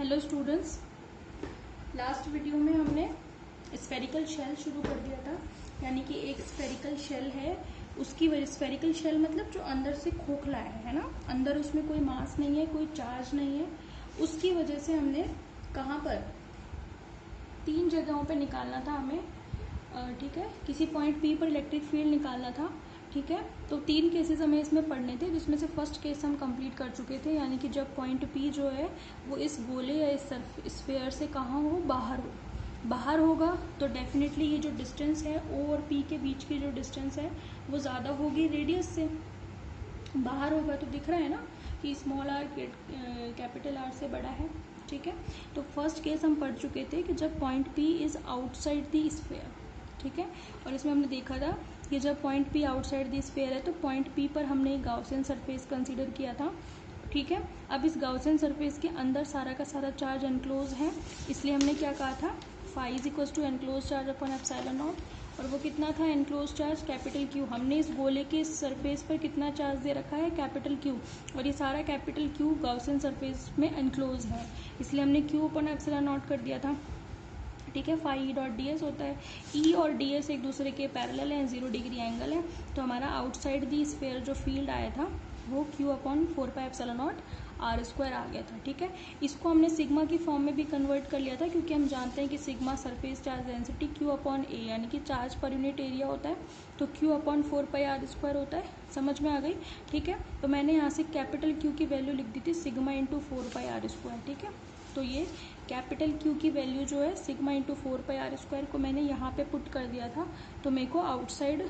Hello students, last video में हमने spherical shell शुरू कर दिया था। यानी कि एक स्फेरिकल शेल है, उसकी वजह स्फेरिकल शेल मतलब जो अंदर से खोखला है ना, अंदर उसमें कोई मास नहीं है, कोई चार्ज नहीं है। उसकी वजह से हमने कहाँ पर 3 जगहों पे निकालना था हमें, ठीक है। किसी पॉइंट पी पर इलेक्ट्रिक फील्ड निकालना था, ठीक है। तो 3 केसेस हमें इसमें पढ़ने थे, जिसमें से फर्स्ट केस हम कंप्लीट कर चुके थे। यानी कि जब पॉइंट पी जो है वो इस गोले या इस स्फीयर से कहाँ हो, बाहर होगा, तो डेफिनेटली ये जो डिस्टेंस है ओ और पी के बीच की जो डिस्टेंस है वो ज़्यादा होगी रेडियस से। बाहर होगा तो दिख रहा है ना कि स्मॉल आर कैपिटल आर से बड़ा है, ठीक है। तो फर्स्ट केस हम पढ़ चुके थे कि जब point P is outside the sphere, ठीक है। और इसमें हमने देखा था कि जब point P outside the sphere है तो पॉइंट पी पर हमने गाउसियन सरफेस कंसीडर किया था, ठीक है। अब इस गाउसियन सरफेस के अंदर सारा का सारा चार्ज एनक्लोज है, इसलिए हमने क्या कहा था, phi is equal to enclose charge upon epsilon naught. और वो कितना था एनक्लोज चार्ज, कैपिटल क्यू। हमने इस गोले के सरफेस पर कितना चार्ज दे रखा है, कैपिटल क्यू। और ये सारा कैपिटल क्यू गाउसियन सरफेस में एनक्लोज है, इसलिए हमने क्यू अपॉन एप्सिलॉन नॉट कर दिया था, ठीक है। Phi E dot D S होता है, ई और डी एस एक दूसरे के पैरेलल हैं, 0 डिग्री एंगल है। तो हमारा आउटसाइड दी स्फीयर जो फील्ड आया था वो q upon 4 pi epsilon naught r square आ गया था, ठीक है। इसको हमने सिग्मा की फॉर्म में भी कन्वर्ट कर लिया था, क्योंकि हम जानते हैं कि sigma surface charge density q upon A यानी कि चार्ज पर यूनिट एरिया होता है, तो q upon 4 pi are square होता है। समझ में आ गई, ठीक है। तो मैंने यहाँ से कैपिटल क्यू की वैल्यू लिख दी थी sigma into 4 pi are square, ठीक है। तो ये कैपिटल क्यू की वैल्यू जो है sigma into 4 pi are square को मैंने यहाँ पे पुट कर दिया था, तो मेरे को आउटसाइड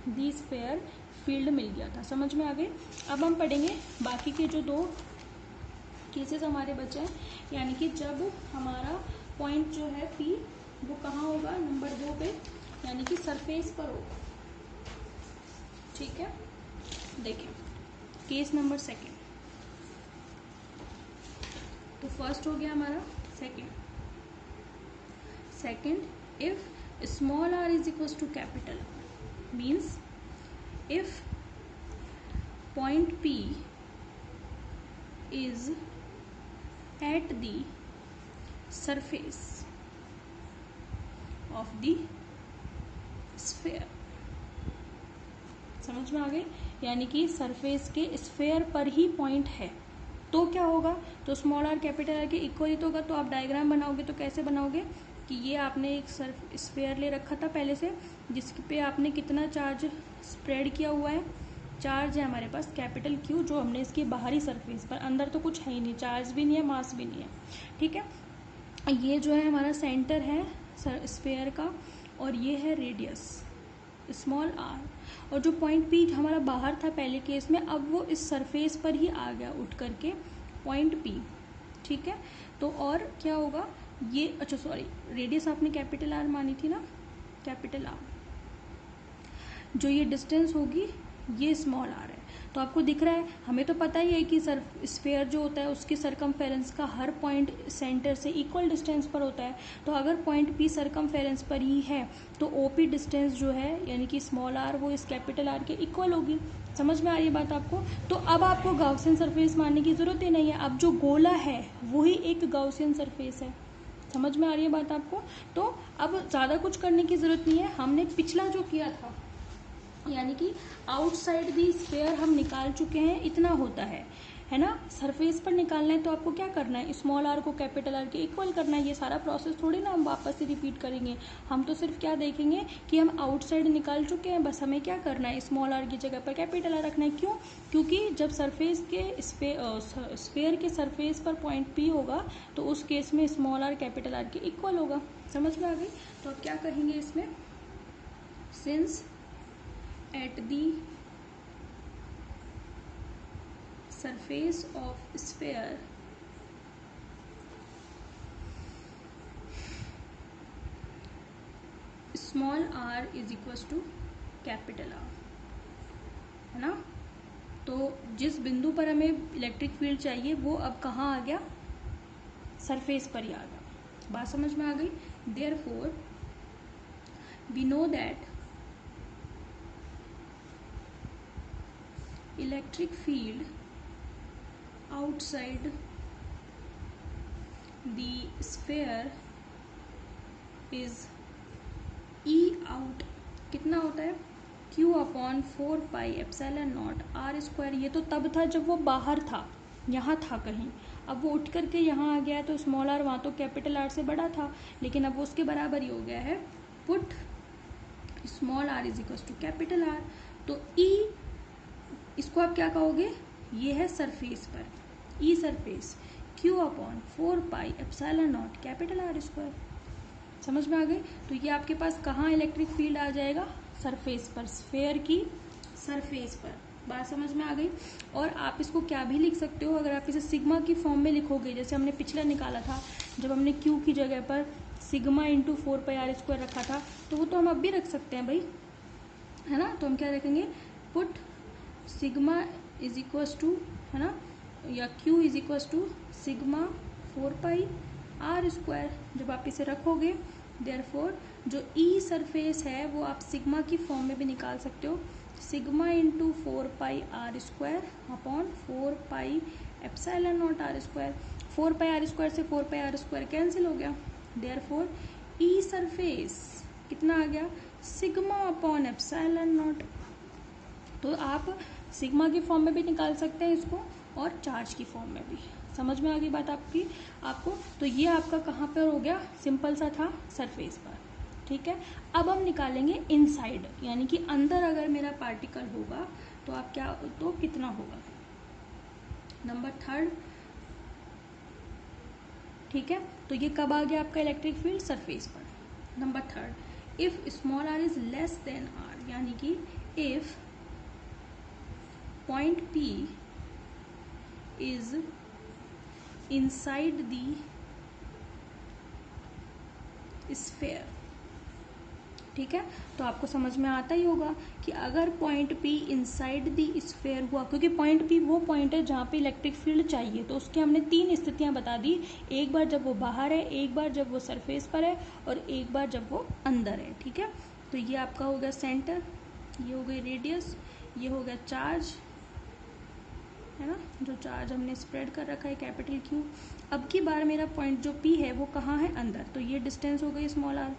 दी स्फीयर फील्ड मिल गया था। समझ में आ गई। अब हम पढ़ेंगे बाकी के जो 2 केसेस हमारे बचे हैं। यानी कि जब हमारा पॉइंट जो है पी वो कहाँ होगा, नंबर 2 पे, यानी कि सरफेस पर होगा, ठीक है। देखें केस नंबर 2। तो फर्स्ट हो गया हमारा second if small R is equal to capital R, means if point P is at the surface of the sphere। समझ में आ गई। यानी कि सरफेस के स्फेयर पर ही पॉइंट है तो क्या होगा, तो स्मॉल आर कैपिटल आर के इक्वल ही तो होगा। तो आप डायग्राम बनाओगे तो कैसे बनाओगे कि ये आपने एक स्फेयर ले रखा था पहले से, जिस पे आपने कितना चार्ज स्प्रेड किया हुआ है, चार्ज है हमारे पास कैपिटल क्यू, जो हमने इसकी बाहरी सरफेस पर, अंदर तो कुछ है ही नहीं, चार्ज भी नहीं है, मास भी नहीं है, ठीक है। ये जो है हमारा सेंटर है स्फेयर का, और ये है रेडियस स्मॉल आर। और जो पॉइंट पी हमारा बाहर था पहले केस में, अब वो इस सरफेस पर ही आ गया उठ करके पॉइंट पी, ठीक है। तो और क्या होगा, ये अच्छा सॉरी, रेडियस आपने कैपिटल आर मानी थी ना, कैपिटल आर। जो ये डिस्टेंस होगी ये स्मॉल आर है। तो आपको दिख रहा है, हमें तो पता ही है कि स्फीयर जो होता है उसकी सरकमफेरेंस का हर पॉइंट सेंटर से इक्वल डिस्टेंस पर होता है। तो अगर पॉइंट पी सरकमफेरेंस पर ही है तो ओपी डिस्टेंस जो है यानी कि स्मॉल आर वो इस कैपिटल आर के इक्वल होगी। समझ में आ रही है बात आपको। तो अब आपको गाउसियन सरफेस मानने की जरूरत ही नहीं है, अब जो गोला है वही एक गाउसियन सरफेस है। समझ में आ रही है बात आपको। तो अब ज्यादा कुछ करने की जरूरत नहीं है, हमने पिछला जो किया था यानी कि आउटसाइड दी स्फीयर हम निकाल चुके हैं, इतना होता है ना। सरफेस पर निकालना है तो आपको क्या करना है, स्मॉल आर को कैपिटल आर के इक्वल करना है। ये सारा प्रोसेस थोड़ी ना हम वापस से रिपीट करेंगे, हम तो सिर्फ क्या देखेंगे कि हम आउटसाइड निकाल चुके हैं, बस हमें क्या करना है, स्मॉल आर की जगह पर कैपिटल आर रखना है। क्यों, क्योंकि जब सरफेस के स्फीयर के सरफेस पर पॉइंट पी होगा तो उस केस में स्मॉल आर कैपिटल आर के इक्वल होगा। समझ में आ गई। तो अब क्या कहेंगे इसमें, since at the surface of sphere small r is equals to capital R, है ना। तो जिस बिंदु पर हमें इलेक्ट्रिक फील्ड चाहिए वो अब कहाँ आ गया, सरफेस पर ही आ गया। बात समझ में आ गई। Therefore we know that electric field outside the sphere is E out कितना होता है, Q अपॉन 4πε0 आर स्क्वायर। ये तो तब था जब वो बाहर था, यहाँ था कहीं, अब वो उठ करके यहाँ आ गया है तो स्मॉल आर वहाँ तो कैपिटल आर से बड़ा था, लेकिन अब वो उसके बराबर ही हो गया है। Put small R is equal to capital R. तो ई इसको आप क्या कहोगे, ये है सरफेस पर, E surface Q upon 4πε0 capital R square. समझ में आ गई। तो ये आपके पास कहाँ इलेक्ट्रिक फील्ड आ जाएगा, सरफेस पर, स्फेयर की सरफेस पर। बात समझ में आ गई। और आप इसको क्या भी लिख सकते हो, अगर आप इसे सिग्मा की फॉर्म में लिखोगे, जैसे हमने पिछला निकाला था जब हमने Q की जगह पर सिग्मा इंटू 4πr² रखा था, तो वो तो हम अब भी रख सकते हैं भाई, है ना। तो हम क्या रखेंगे, put sigma is equal to, है ना, या Q is equal to sigma 4πr²। जब आप इसे रखोगे, देयरफॉर जो ई सरफेस है वो आप सिग्मा की फॉर्म में भी निकाल सकते हो, sigma into 4πr² upon 4πε0r²। 4πr² से 4πr² कैंसिल हो गया, देयरफॉर ई सरफेस कितना आ गया, सिग्मा अपॉन ε0। तो आप सिग्मा की फॉर्म में भी निकाल सकते हैं इसको, और चार्ज की फॉर्म में भी। समझ में आ गई बात आपको। तो ये आपका कहाँ पर हो गया, सिंपल सा था, सरफेस पर। ठीक है। अब हम निकालेंगे इनसाइड, यानी कि अंदर अगर मेरा पार्टिकल होगा तो आप क्या, तो कितना होगा, नंबर 3। ठीक है। तो ये कब आ गया आपका इलेक्ट्रिक फील्ड, सरफेस पर। Number 3, if small R is less than R, यानी कि if point P is inside the sphere. ठीक है। तो आपको समझ में आता ही होगा कि अगर point P inside the sphere हुआ, क्योंकि पॉइंट P वो पॉइंट है जहाँ पे इलेक्ट्रिक फील्ड चाहिए, तो उसके हमने 3 स्थितियां बता दी, एक बार जब वो बाहर है, एक बार जब वो सरफेस पर है, और एक बार जब वो अंदर है। ठीक है। तो ये आपका हो गया सेंटर, ये हो गई रेडियस, ये हो गया चार्ज, है ना, जो चार्ज हमने स्प्रेड कर रखा है कैपिटल Q। अब की बार मेरा पॉइंट जो P है वो कहाँ है, अंदर, तो ये डिस्टेंस हो गई स्मॉल आर।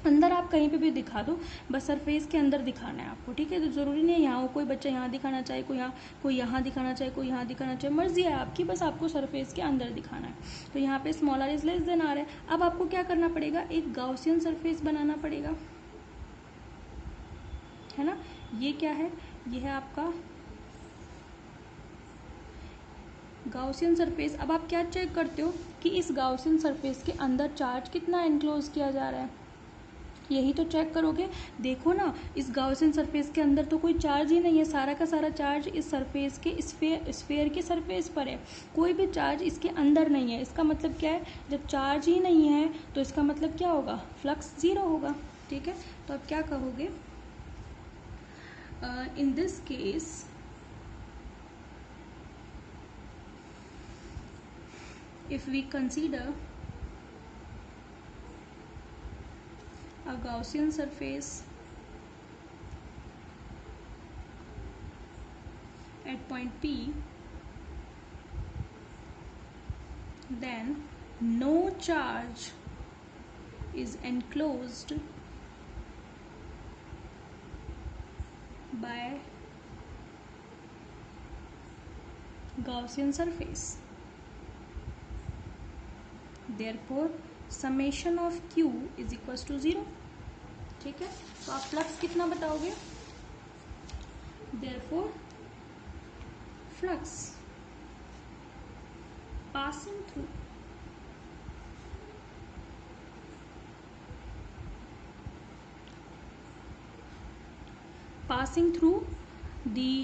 अंदर आप कहीं पे भी दिखा दो, बस सरफेस के अंदर दिखाना है आपको। ठीक है। तो जरूरी नहीं है यहाँ हो, कोई बच्चा यहाँ दिखाना चाहे, कोई यहाँ दिखाना चाहे, कोई यहाँ दिखाना चाहे, मर्जी है आपकी, बस आपको सरफेस के अंदर दिखाना है। तो यहाँ पे small R is less than R है। अब आपको क्या करना पड़ेगा, एक गाउसियन सरफेस बनाना पड़ेगा, है ना। ये क्या है, ये है आपका गाउसियन सरफेस। अब आप क्या चेक करते हो कि इस गाउसियन सरफेस के अंदर चार्ज कितना एनक्लोज किया जा रहा है, यही तो चेक करोगे। देखो ना, इस गाउसियन सरफेस के अंदर तो कोई चार्ज ही नहीं है, सारा का सारा चार्ज इस सरफेस के स्फेयर के सरफेस पर है, कोई भी चार्ज इसके अंदर नहीं है। इसका मतलब क्या है, जब चार्ज ही नहीं है तो इसका मतलब क्या होगा, फ्लक्स 0 होगा। ठीक है। तो अब क्या कहोगे, in this case if we consider a Gaussian surface at point P, then no charge is enclosed by Gaussian surface, therefore summation of Q is equals to 0। ठीक है। तो आप फ्लक्स कितना बताओगे, therefore flux passing through the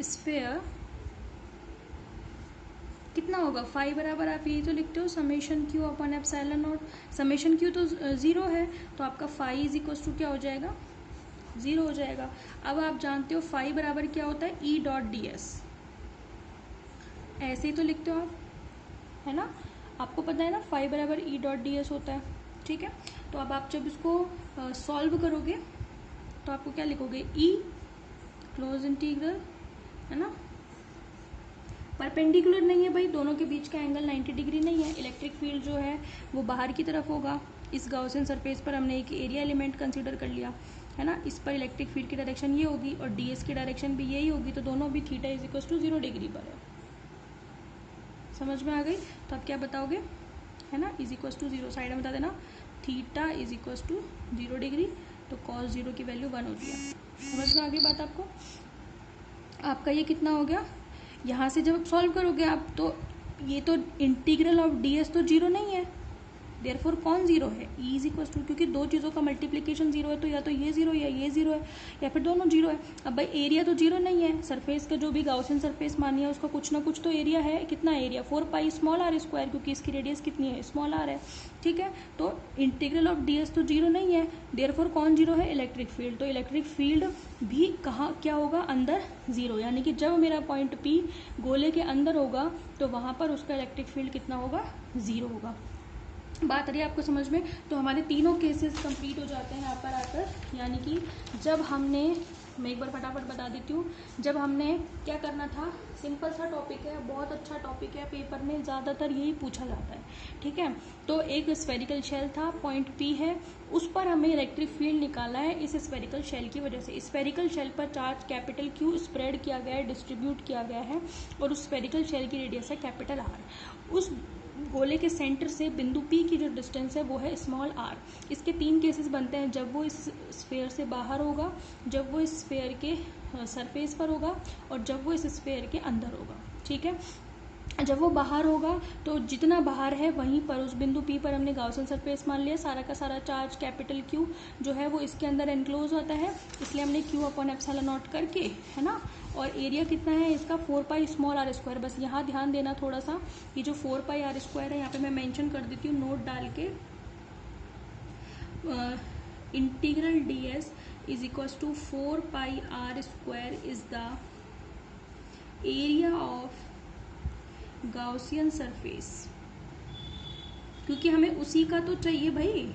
sphere कितना होगा, phi बराबर आप यही तो लिखते हो, summation Q upon epsilon not. Summation Q तो 0 है, तो आपका फाई इज इक्वल टू क्या हो जाएगा, 0 हो जाएगा। अब आप जानते हो फाई बराबर क्या होता है, E डॉट डी एस, ऐसे ही तो लिखते हो आप, है ना। आपको पता है ना, फाई बराबर E डॉट डी एस होता है। ठीक है। तो अब आप जब इसको सॉल्व करोगे तो आपको क्या लिखोगे, E क्लोज इंटीग्रल, है ना, परपेंडिकुलर नहीं है भाई, दोनों के बीच का एंगल 90 डिग्री नहीं है। इलेक्ट्रिक फील्ड जो है वो बाहर की तरफ होगा। इस गॉसियन सरफेस पर हमने एक एरिया एलिमेंट कंसीडर कर लिया है ना, इस पर इलेक्ट्रिक फील्ड की डायरेक्शन ये होगी और ds की डायरेक्शन भी यही होगी, तो दोनों भी theta is equal to 0 degree पर है। समझ में आ गई? तो आप क्या बताओगे, है ना, इज इक्वल टू 0 साइड में बता देना, theta is equal to 0 degree, तो cos 0 की वैल्यू 1 होती है। समझ में आ गई बात आपको? आपका ये कितना हो गया, यहाँ से जब सॉल्व करोगे आप तो ये तो इंटीग्रल ऑफ ds तो 0 नहीं है, देयरफॉर कौन 0 है, e इज इक्वल टू, क्योंकि दो चीज़ों का मल्टीप्लिकेशन 0 है तो या तो ये 0 या ये 0 है या फिर दोनों 0 है। अब भाई एरिया तो 0 नहीं है, सरफेस का जो भी गाउसियन सरफेस मानिए उसका कुछ ना कुछ तो एरिया है। कितना area, 4 pi small r square, क्योंकि इसकी रेडियस कितनी है, स्मॉल r है। ठीक है, तो इंटीग्रल ऑफ ds तो 0 नहीं है, देयरफॉर कौन 0 है, इलेक्ट्रिक फील्ड। तो इलेक्ट्रिक फील्ड भी कहाँ क्या होगा, अंदर 0, यानी कि जब मेरा पॉइंट P गोले के अंदर होगा तो वहाँ पर उसका इलेक्ट्रिक फील्ड कितना होगा, 0 होगा। बात आ रही है आपको समझ में? तो हमारे तीनों केसेस कंप्लीट हो जाते हैं यहाँ पर आकर, यानी कि जब हमने, मैं एक बार फटाफट बता देती हूँ, जब हमने क्या करना था, सिंपल सा टॉपिक है, बहुत अच्छा टॉपिक है, पेपर में ज़्यादातर यही पूछा जाता है। ठीक है, तो एक स्फेरिकल शेल था, पॉइंट P है, उस पर हमें इलेक्ट्रिक फील्ड निकाला है इस स्फेरिकल शेल की वजह से। स्फेरिकल शेल पर चार्ज कैपिटल Q स्प्रेड किया गया है, डिस्ट्रीब्यूट किया गया है, और उस स्फेरिकल शेल की रेडियस है कैपिटल R। उस गोले के सेंटर से बिंदु P की जो डिस्टेंस है वो है स्मॉल r। इसके 3 केसेस बनते हैं, जब वो इस स्फेयर से बाहर होगा, जब वो इस स्फेयर के सरफेस पर होगा, और जब वो इस स्फेयर के अंदर होगा। ठीक है, जब वो बाहर होगा तो जितना बाहर है वहीं पर उस बिंदु P पर हमने गाउसियन सरफेस मान लिया, सारा का सारा चार्ज कैपिटल Q जो है वो इसके अंदर एनक्लोज होता है, इसलिए हमने Q/ε0 करके, है ना, और एरिया कितना है इसका 4 पाई स्मॉल r स्क्वायर। बस यहाँ ध्यान देना थोड़ा सा, ये जो 4 पाई r स्क्वायर है यहाँ पे मैं मेंशन कर देती हूँ नोट डाल के, integral ds is equal to 4 pi r square is the area of Gaussian surface, क्योंकि हमें उसी का तो चाहिए भाई,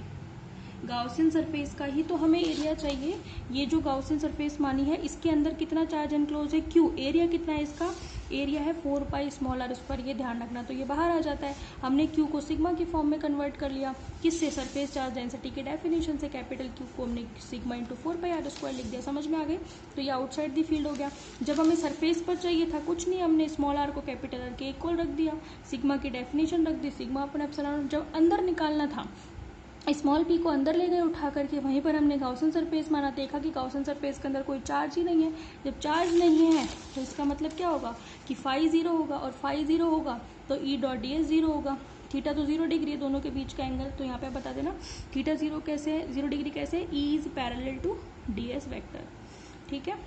गाउसियन सरफेस का ही तो हमें एरिया चाहिए। ये जो गाउसियन सरफेस मानी है इसके अंदर कितना चार्ज एनक्लोज है, Q, एरिया कितना है इसका, एरिया है 4 पाई स्मॉल r स्क्वायर, ये ध्यान रखना। तो ये बाहर आ जाता है, हमने Q को सिग्मा की फॉर्म में कन्वर्ट कर लिया, किससे, सरफेस चार्ज डेंसिटी के डेफिनेशन से, कैपिटल Q को हमने sigma into 4 pi r square लिख दिया। समझ में आ गई? तो ये आउटसाइड दी फील्ड हो गया। जब हमें सरफेस पर चाहिए था, कुछ नहीं, हमने स्मॉल r को कैपिटल R के इक्वल रख दिया, सिग्मा की डेफिनेशन रख दी, सिग्मा अपन एप्सिलॉन। जब अंदर निकालना था, स्मॉल p को अंदर ले गए उठा करके, वहीं पर हमने गाउसियन सरफेस माना, देखा कि गाउसियन सरफेस के अंदर कोई चार्ज ही नहीं है। जब चार्ज नहीं है तो इसका मतलब क्या होगा कि फाई 0 होगा, और फाई 0 होगा तो E डॉट ds 0 होगा। थीटा तो 0 डिग्री है, दोनों के बीच का एंगल, तो यहाँ पे बता देना थीटा 0 कैसे है, 0 डिग्री कैसे है, E is parallel to ds vector. ठीक है,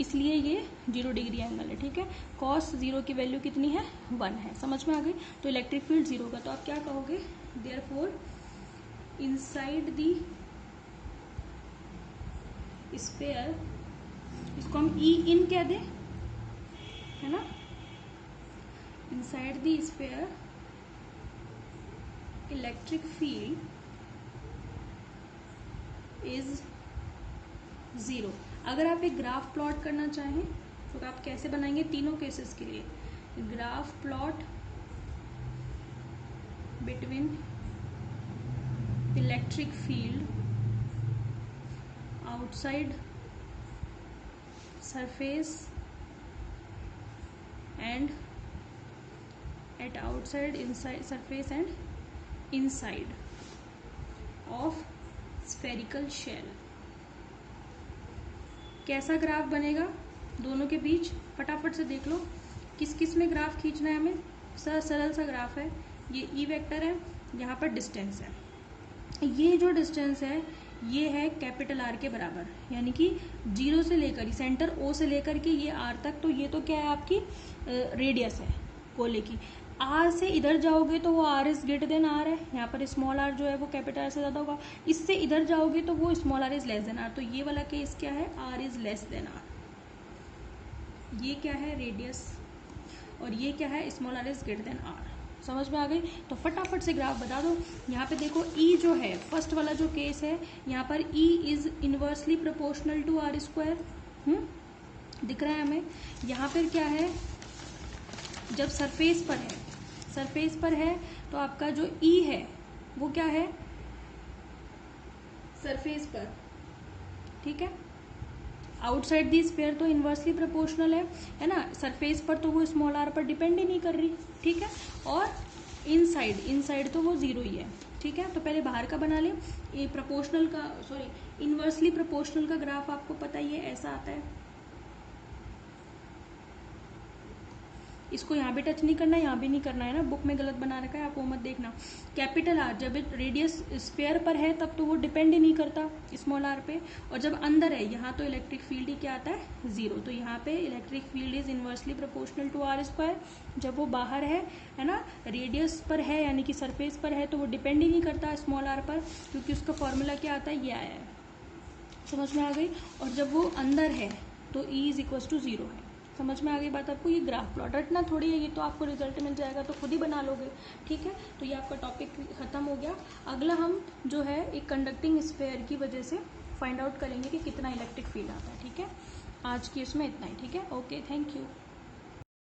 इसलिए ये 0 डिग्री एंगल है। ठीक है, cos 0 की वैल्यू कितनी है, 1 है। समझ में आ गई? तो इलेक्ट्रिक फील्ड 0 होगा, तो आप क्या कहोगे, देयरफॉर इनसाइड दी स्फीयर, इसको हम E इन कह दें, है ना, inside the sphere electric field is 0। अगर आप एक ग्राफ प्लॉट करना चाहें तो आप कैसे बनाएंगे, तीनों केसेस के लिए, graph plot between electric field outside surface and at outside inside surface and inside of spherical shell. कैसा ग्राफ बनेगा दोनों के बीच, फटाफट से देख लो, किस किस में ग्राफ खींचना है हमें। सरल सा ग्राफ है, ये E वेक्टर है, यहाँ पर डिस्टेंस है, ये जो डिस्टेंस है ये है कैपिटल R के बराबर, यानी कि 0 से लेकर, सेंटर O से लेकर के ये R तक, तो ये तो क्या है आपकी रेडियस है गोले की। R से इधर जाओगे तो वो R is greater than R है, यहाँ पर स्मॉल r जो है वो कैपिटल R से ज़्यादा होगा। इससे इधर जाओगे तो वो small r is less then R, तो ये वाला केस क्या है, R is less then R। ये क्या है, रेडियस, और ये क्या है, small r is greater than R। समझ में आ गई? तो फटाफट से ग्राफ बता दो। यहाँ पे देखो E जो है, फर्स्ट वाला जो केस है, यहाँ पर E is inversely proportional to R square, दिख रहा है हमें। यहाँ पर क्या है, जब सरफेस पर है तो आपका जो E है वो क्या है, सरफेस पर, ठीक है। आउटसाइड दी स्फीयर तो इनवर्सली प्रोपोर्शनल है ना, सरफेस पर तो वो स्मॉल r पर डिपेंड ही नहीं कर रही, ठीक है। और इनसाइड तो वो जीरो ही है, ठीक है। तो पहले बाहर का बना लें। ये प्रोपोर्शनल का, सॉरी, इनवर्सली प्रोपोर्शनल का ग्राफ आपको पता ही है, ऐसा आता है। इसको यहाँ भी टच नहीं करना है, यहाँ भी नहीं करना है ना, बुक में गलत बना रखा है, आप वो मत देखना। कैपिटल आर जब रेडियस स्फीयर पर है तब तो वो डिपेंड ही नहीं करता स्मॉल आर पे, और जब अंदर है यहाँ तो इलेक्ट्रिक फील्ड ही क्या आता है, जीरो। तो यहाँ पे electric field is inversely proportional to R square. जब वो बाहर है ना, रेडियस पर है यानी कि सरफेस पर है, तो वो डिपेंड ही नहीं करता स्मॉल आर पर, क्योंकि उसका फॉर्मूला क्या आता है, ये आया है, समझ में आ गई। और जब वो अंदर है तो E is equal to zero है, समझ में आ गई बात आपको। ये ग्राफ प्लॉट रटना थोड़ी है, ये तो आपको रिजल्ट मिल जाएगा तो खुद ही बना लोगे, ठीक है। तो ये आपका टॉपिक खत्म हो गया। अगला हम जो है एक कंडक्टिंग स्फीयर की वजह से फाइंड आउट करेंगे कि कितना इलेक्ट्रिक फील्ड आता है, ठीक है। आज की इसमें इतना ही, ठीक है। Okay, thank you.